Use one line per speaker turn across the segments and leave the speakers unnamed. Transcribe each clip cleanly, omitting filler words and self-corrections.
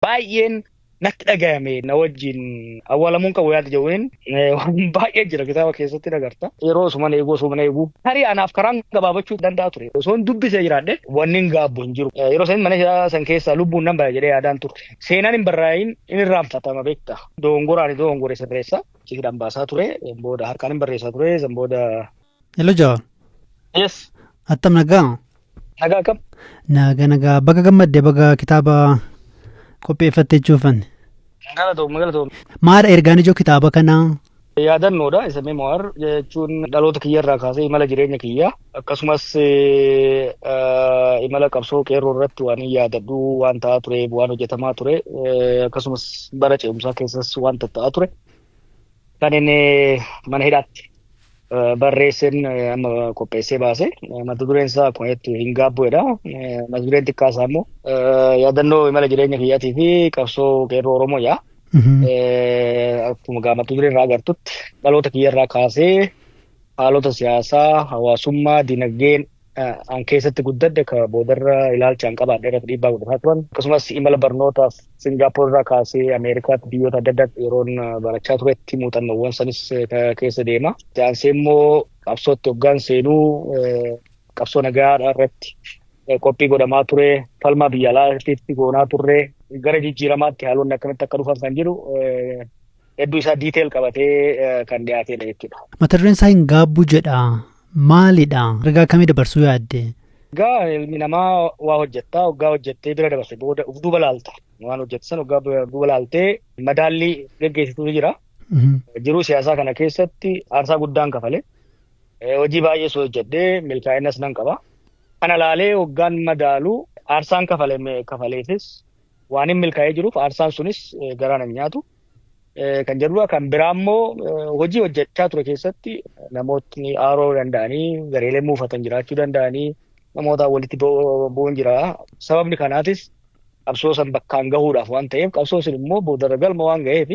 baay'een natti dhagahame na wajjin awwaalamuun qabu yaada jedhuun waan baay'ee jira kitaaba keessatti dagarta. Yeroo osoo mana eeguu tarii anaaf karaan gabaabachuu danda'a ture. Osoo hin dubbisee jiraadhe wanni hin gaabbu hin jiru. Yeroo san mana isaa san keessaa lubbuun nan bara jedhee yaadaan ture. Seenaan hin barraayin in irraanfatama beekta. Dogongoraan dogongore sirreessa. Ciidhaan baasaa ture. Booda harkaan hin barreessaa ture. San booda.
Hello Jawar.
Yes.
Attam nagaa.
Nagaa kam.
Nagaa baga gammadde baga kitaaba qopheeffattee juufan.
Galatoom.
Maal ergaan ijoo kitaaba kanaa?
Yaadannoodha. Isa memoir jechuun dhaloota kiyyarraa kaasee imala jireenya kiyyaa akkasumas imala qabsoo qeerroo irratti waan yaadadhu waan ta'aa ture waan hojjetamaa ture akkasumas bara ce'umsaa keessas waan ta'aa ture kan inni mana hidhaatti barreesseen amma qopheessee baase mata dureen isaa akkuma jettu hin gaabbuedha. Mata dureen xiqqaasaa immoo yaadannoo imala jireenya kiyyaatii fi qabsoo qeerroo Oromoo yaa. Akkuma mata dureen irraa agartutti dhaloota kiyyarraa kaasee haalota siyaasaa, hawaasummaa, dinagdeen an keessatti guddadde ka boodarra ilaalchaan qabaadhe irratti dhiibbaa godhataa turan. Akkasumas imala barnootaaf Singaappoor irraa kaasee Ameerikaatti biyyoota adda addaatti yeroon barachaa turetti muuxannoowwan sanis keessa deema. Jaansee immoo qabsootti hoggaan seenuu qabsoo nagaa irratti qophii godhamaa ture, falmaa biyya alaatti goonaa turre, gara jijjiiramaatti haalonni akkamitti akka dhufan kan jiru hedduu isaa diiteel qabatee kan dhiyaatedha jechuudha.
Mata dureen isaa hin gaabbu jedha. Maalidha? Ergaa akkamii dabarsuu yaadde?
Egaa ilmi namaa waa hojjettaa, hoggaa hojjettee bira dabarse booda uf duuba laalta. Waan hojjettan hoggaa duuba laaltee madaallii geggeessitu jira. Jiruu siyaasaa kana keessatti aarsaa guddaan kafale. Hojii baay'ee soo hojjedhee milkaa'innas nan qaba. Kana laalee hoggaan madaalu aarsaan kafaleefis waan hin milkaa'ee jiruuf aarsaan sunis garaa nan nyaatu. Kan jedhudha kan biraa immoo hojii hojjechaa ture keessatti namootni aaroo danda'anii gareelee muufatan jiraachuu danda'anii namoota walitti bu'uun jira. Sababni kanaatis qabsoo san bakkaan gahuudhaaf waan ta'eef qabsoo sun immoo boodarra galma waan ga'eef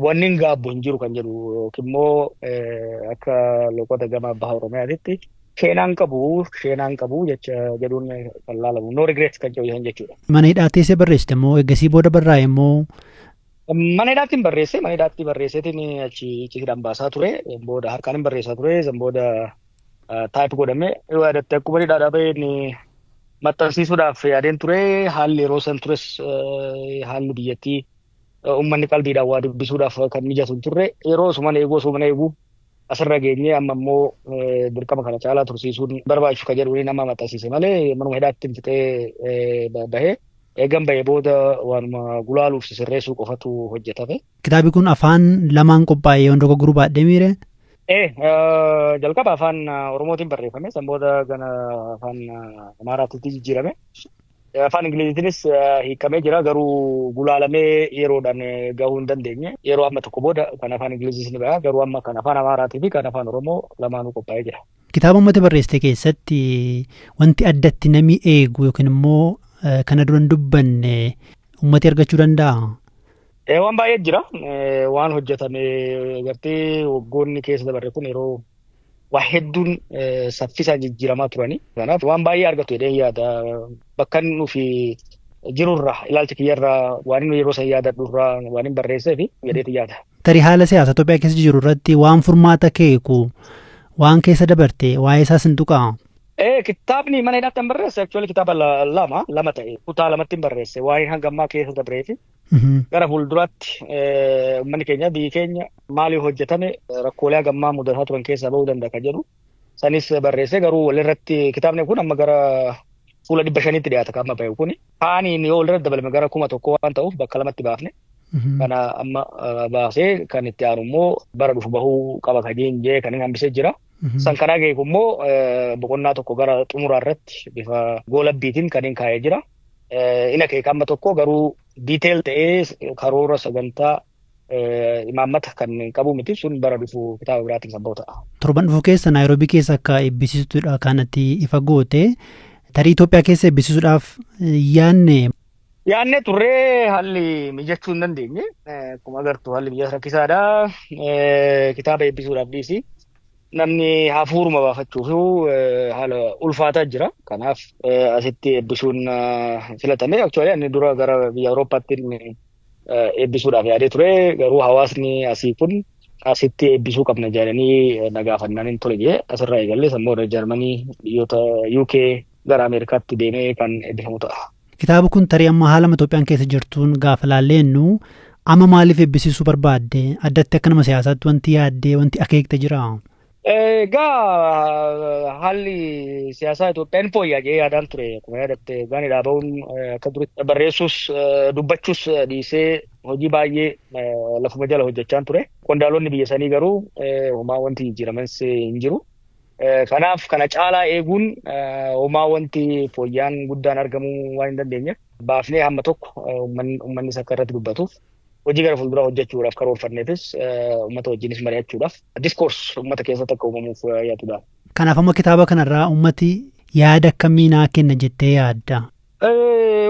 wanni hin gaabbu hin jiru kan jedhu yookiin immoo akka loqota gama baha Oromiyaatitti sheenaan qabu jecha jedhuun kan laalamu no regrets kan jedhu jechuudha.
Mana hidhaatti isa barreessite immoo eegasii booda barraa'e immoo.
Mana hidhaatti barreesseetiin achi hidhaan baasaa ture. Booda harkaan hin barreessaa ture. San booda taayip godhamee yaadatte akkuma hidhaadhaa baheen maxxansiisuudhaaf yaadeen ture. Haalli yeroo san tures haalli biyyattii uummanni qalbiidhaan waa dubbisuudhaaf kan mijatu hin turre. Yeroo osoo mana eeguu asirra geenyee amma immoo dirqama kana caalaa tursiisuun barbaachisu kan jedhuun nama maxxansiise malee manuma hidhaatti hin fixee bahee. Eegan bahee booda waanuma gulaaluuf sirreessuu qofatu hojjetame.
Kitaabni kun afaan lamaan qophaa'ee yoo dogoggoruu baadhee miire?
Jalqaba afaan Oromootiin barreeffame. San booda gana afaan Amaaraatti jijjiirame. Afaan Ingiliziitiinis hiikamee jira garuu gulaalamee yeroodhaan gahuu hin dandeenye. Yeroo amma tokko booda kan afaan Ingiliziis ni baha garuu amma kan afaan Amaaraatii fi kan afaan Oromoo lamaanuu qophaa'ee jira.
Kitaaba uummata barreessite keessatti wanti addatti namni eegu yookiin immoo kana duran dubbanne uummati argachuu danda'a?
Waan baay'ee jira. Waan hojjetame gartee waggoonni keessa dabarre kun yeroo waa hedduun saffisaan jijjiiramaa turani. Kanaaf waan baay'ee argatu jedhee yaada. Bakka nufi jirurraa ilaalcha kiyyarraa waan inni yeroo san yaadadhurraa waan hin barreessee fi jedheeti yaada.
Tarii haala siyaasa Itoophiyaa keessa jiru irratti waan furmaata keeku waan keessa dabarte waa'ee isaas hin tuqaa?
Kitaabni mana hidhaatti hin barreesse actually kitaaba lama ta'e kutaa lamatti hin barreesse waa'ee hangammaa keessa dabreefi gara fuulduraatti uummanni keenya biyyi keenya maaliif hojjetame rakkoolee hangammaa mudataa turan keessaa bahuu danda'a kan jedhu sanis barreesse garuu walirratti kitaabni kun amma gara fuula 500tti dhiyaata kan amma bahe kuni kaaniin yoo walirratti dabalame gara 1,000 waan ta'uuf bakka lamatti baafne kana amma baasee kan itti aanu immoo bara dhufu bahuu qaba kan jee kan hin hambisee jira. San kanaa geeku immoo boqonnaa tokko gara xumuraa irratti bifa goolabbiitiin kan hin kaa'ee jira. Ina keeka amma tokko garuu diiteel ta'ee karoora sagantaa imaammata kan qabu miti sun bara dhufu kitaaba biraatiin kan bahu ta'a.
Torban dhufu keessa Naayiroobii keessa akka eebbisiistuudha kanatti ifa goote tarii Itoophiyaa keessa eebbisiisuudhaaf
yaanne turree haalli mijachuu hin dandeenye. Akkuma agartu haalli biyya rakkisaadha. Kitaaba eebbisuudhaaf dhiisi. namni hafuuruma baafachuuf haala ulfaataa jira. Kanaaf asitti eebbisuun filatame. Actually inni dura gara biyya Awurooppaatti eebbisuudhaaf yaadee ture. Garuu hawaasni asii kun asitti eebbisuu qabna jedhanii na gaafannaan hin ture jee asirraa eegallee sammuu Jarmanii biyyoota UK gara Ameerikaatti deemee kan eebbifamu ta'a.
Kitaaba kun tarii amma haala Itoophiyaan keessa jirtuun gaafa laallennu amma maaliif eebbisiisuu barbaadde? Addatti akka nama siyaasaatti wanti yaaddee wanti akeekte jira?
Egaa haalli siyaasaa Itoophiyaan fooyya'aa jee yaadaan ture. Akkuma yaadatte gaaniidhaa bahuun akka duritti barreessuus dubbachuus dhiisee hojii baay'ee lafuma jala hojjechaa ture. Qondaalonni biyya sanii garuu homaa wanti jijjiirames hin jiru. Kanaaf kana caalaa eeguun homaa wanti fooyyaan guddaan argamuu waan hin dandeenyeef baafnee hamma tokko uummannis akka irratti dubbatuuf hojii gara fuulduraa hojjechuudhaaf karoorfanneefis uummata wajjinis mari'achuudhaaf diskoors uummata keessatti akka uumamuuf yaadudha.
Kanaaf amma kitaaba kanarraa uummati yaada akkamii naa kenna jettee yaadda?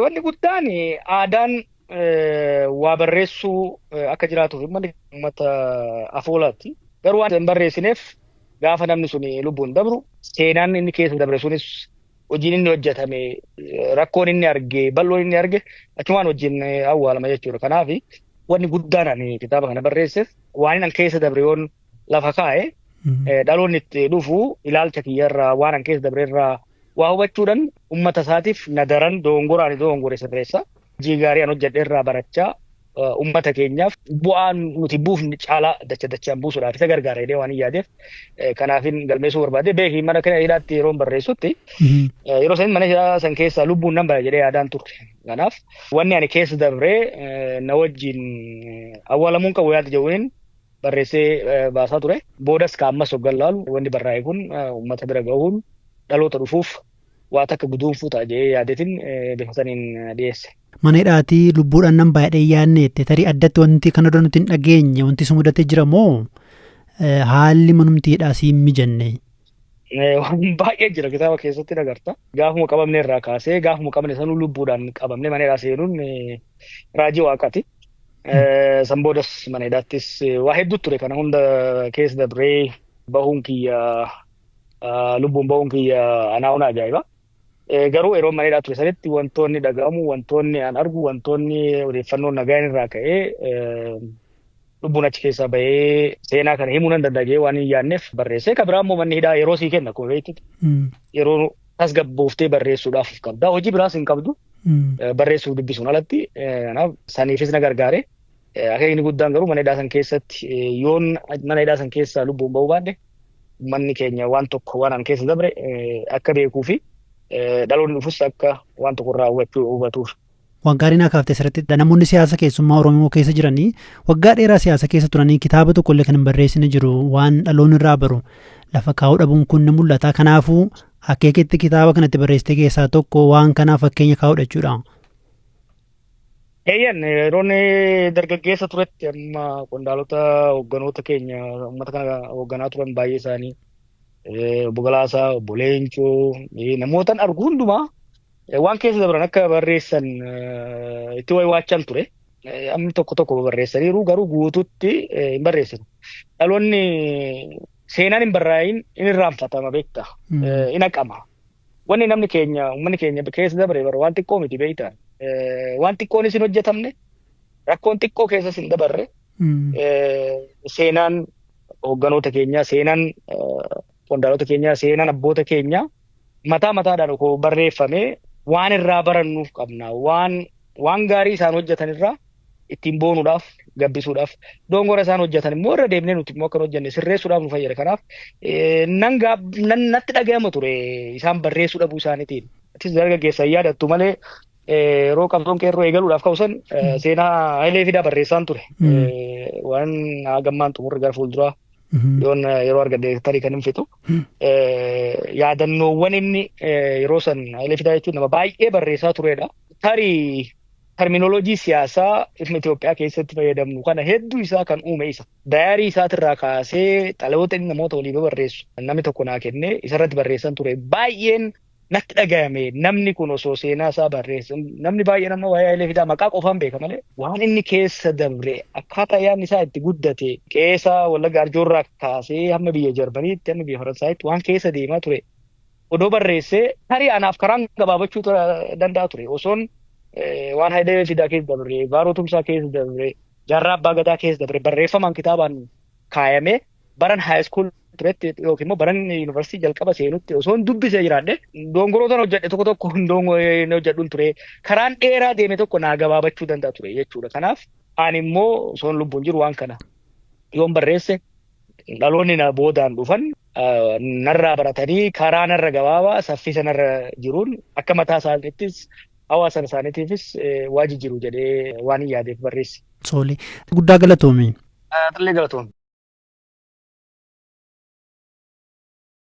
Wanni guddaan aadaan waa barreessuu akka jiraatuuf uummata afoolaatti. Garuu waan hin barreessineef gaafa namni sun lubbuun dabru seenaan inni keessa dabre sunis hojiin inni hojjetame rakkoon inni arge bal'oon inni arge achumaan wajjin awwaalama jechuudha. Kanaaf wanni guddaan ani kitaaba kana barreesseef waan inni keessa dabre yoon lafa kaa'e dhaloonni itti dhufu ilaalcha kiyyarraa waan inni keessa dabre irraa waa hubachuudhaan uummata isaatiif nadaran dogongore sirreessa. Hojii gaarii an hojjedhe irraa barachaa uummata keenyaaf bu'aan nuti buufni caalaa dachaan buusuudhaaf isa gargaara jedhee waan yaadeef kanaafin galmeessuu barbaade beekii mana kana hidhaatti yeroo barreessutti yeroo san mana hidhaa san keessaa lubbuun nan bara jedhee yaadaan turre. Kanaaf wanni ani keessa dabree na wajjin awwaalamuun qabu yaada jedhuun barreessee baasaa ture. Boodas kaammas hoggan laalu wanni barraa'e kun uummata bira gahuun dhaloota dhufuuf waa takka guduunfuu ta'a jedhee yaadeetiin bifa saniin dhiyeesse.
Mana hidhaatii lubbuudhaan nan baay'ee yaadneette tarii addatti wanti kana dura nuti hin dhageenye wanti si mudatee jira moo haalli manumti hidhaa si hin mijanne?
Waan baay'ee jira kitaaba keessatti agarta. Gaafuma qabamne irraa kaasee gaafuma qabne sanuu lubbuudhaan qabamne mana hidhaa seenuun raajii waaqaati. San boodas mana hidhaattis waa hedduu ture kana hunda keessa dabree bahuun kiyya lubbuun bahuun kiyya anaa ona ajaa'iba. Garuu yeroo mana hidhaa ture sanitti wantoonni dhaga'amu, wantoonni an argu, wantoonni odeeffannoon nagaan irraa ka'ee lubbuun achi keessaa bahee seenaa kana himuu nan danda'ee waan hin yaadneef barreessee. Kan biraa immoo manni hidhaa yeroo sii kenna akkuma beektutti yeroo tasgabbooftee barreessuudhaaf qabda. Hojii biraas hin qabdu barreessuuf dubbisuun alatti. Kanaaf saniifis na gargaare. Akeekni guddaan garuu mana hidhaa san keessatti yoon mana hidhaa san keessaa lubbuun bahuu baadde manni keenya waan tokko waan an keessa dabre akka beekuu fi dhaloonni dhufus akka waan tokko irraa hubatuuf.
Waggaa dheeraa kaaftee asirratti namoonni siyaasa keessummaa Oromoo keessa jiranii waggaa dheeraa siyaasa keessa turanii kitaaba tokkollee kan hin barreessine jiru waan dhaloonni irraa baru lafa kaa'uu dhabuun kun ni mul'ata. Kanaafuu akeeketti kitaaba kanatti barreessite keessaa tokko waan kanaaf fakkeenya kaa'udha jechuudha.
Yeroon dargaggeessa turetti amma qondaalota hoogganoota keenya uummata kana hoogganaa turan baay'ee isaanii obbo Galaasaa, obbo Leencoo namootaan argu hundumaa waan keessa dabran akka barreessan itti waachan ture. Amni tokko barreessaniiru garuu guututti hin barreessinu. Dhaloonni seenaan hin barraa'in in irraanfatama beektaa in haqama. Wanni namni keenya uummanni keenya keessa dabre waan xiqqoo miti beektaa. Waan xiqqoonis hin hojjetamne rakkoon xiqqoo keessas hin dabarre seenaan hoogganoota keenyaa seenaan qondaalota keenyaa seenaan abboota keenyaa mataadhaan koo barreeffamee waan irraa barannuuf qabna waan gaarii isaan hojjetan irraa ittiin boonuudhaaf gabbisuudhaaf dogongora isaan hojjetan immoo irra deemnee nuti immoo akka hojjenne sirreessuudhaaf nu fayyada. Kanaaf natti dhaga'ama ture isaan barreessuu dhabuu isaaniitiin. Atis dargaggeessa yaadattu malee yeroo qabsoon qeerroo eegaluudhaaf ka'usan seenaa Hayilee Fidaa barreessaan ture. Waan hagammaan xumurre gara fuulduraa yoon yeroo argadde tarii kan hin fixu. Yaadannoowwan inni yeroo san Hayilee Fidaa jechuun nama baay'ee barreessaa turedha. Tarii terminoloojii siyaasaa ifni Itoophiyaa keessatti fayyadamnu kana hedduu isaa kan uume isa. Dayaarii isaatirraa kaasee xalayoota inni namoota walii barreessu namni tokko naa kennee isarratti barreessan ture. Baay'een natti dhagahame namni kun osoo seenaa isaa barreesse namni baay'ee nama waa'ee Hayilee Fidaa maqaa qofaan beeka malee waan inni keessa dabre akkaataa yaadni isaa itti guddate keessa Wallagga Arjoorraa kaasee hamma biyya Jarmaniitti hamma biyya Faransaayitti waan keessa deemaa ture. Odoo barreessee tarii anaaf karaan gabaabachuu danda'a ture osoon waan Hayilee Fidaa keessa dabre Baaroo Tumsaa keessa dabre Jaarraa Abbaa Gadaa keessa dabre barreeffamaan kitaabaan kaayamee baran haayiskuul turetti yookiin immoo baran yuunivarsiitii jalqaba seenutti osoon dubbisee jiraadhe dongorootaan hojjedhe tokko tokko hojjedhuun ture karaan dheeraa deeme tokko naa gabaabachuu danda'a ture jechuudha. Kanaaf ani immoo osoon lubbuun jiru waan kana yoon barreesse dhaloonni na boodaan dhufan narraa baratanii karaa narra gabaabaa saffisa narra jiruun akka mataa isaaniittis hawaasa isaaniitiifis waa jijjiiru jedhee waan yaadeef barreesse.
Soolii guddaa galatoomi.
Xillee galatoomii.